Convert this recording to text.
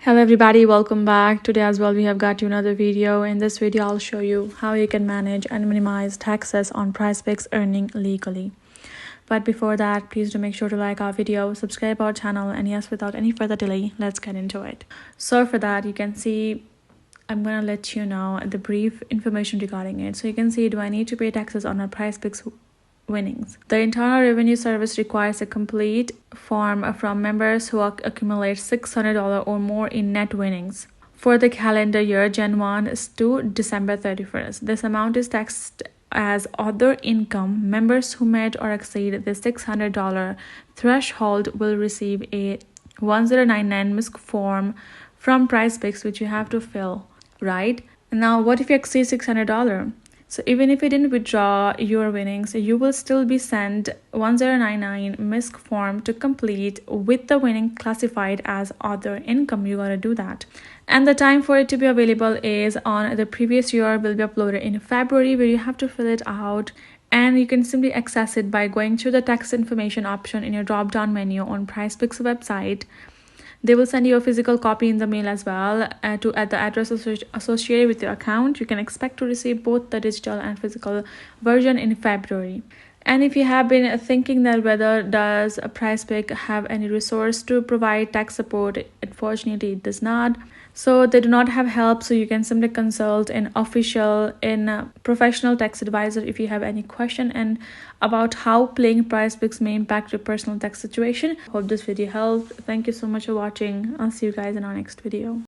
Hello everybody, welcome back. Today as well we have got you another video. In this video I'll show you how you can manage and minimize taxes on Prizepicks earning legally. But before that, please do make sure to like our video, subscribe our channel, and yes, without any further delay, let's get into it. So for that, you can see I'm gonna let you know the brief information regarding it. So you can see, do I need to pay taxes on our Prizepicks winnings? The Internal Revenue Service requires a complete form from members who accumulate $600 or more in net winnings for the calendar year Jan 1 to December 31st. This amount is taxed as other income. Members who meet or exceed the $600 threshold will receive a 1099 MISC form from Prizepicks, which you have to fill, right? Now, what if you exceed $600? So even if you didn't withdraw your winnings, you will still be sent 1099 MISC form to complete with the winning classified as other income. You gotta do that. And the time for it to be available is on the previous year, will be uploaded in February, where you have to fill it out. And you can simply access it by going to the tax information option in your drop-down menu on Prizepicks website. They will send you a physical copy in the mail as well at the address associated with your account. You can expect to receive both the digital and physical version in February. And if you have been thinking that whether does a Prizepicks have any resource to provide tax support, unfortunately it does not. So they do not have help, so you can simply consult an professional tax advisor if you have any question and about how playing Prizepicks may impact your personal tax situation. Hope this video helped. Thank you so much for watching. I'll see you guys in our next video.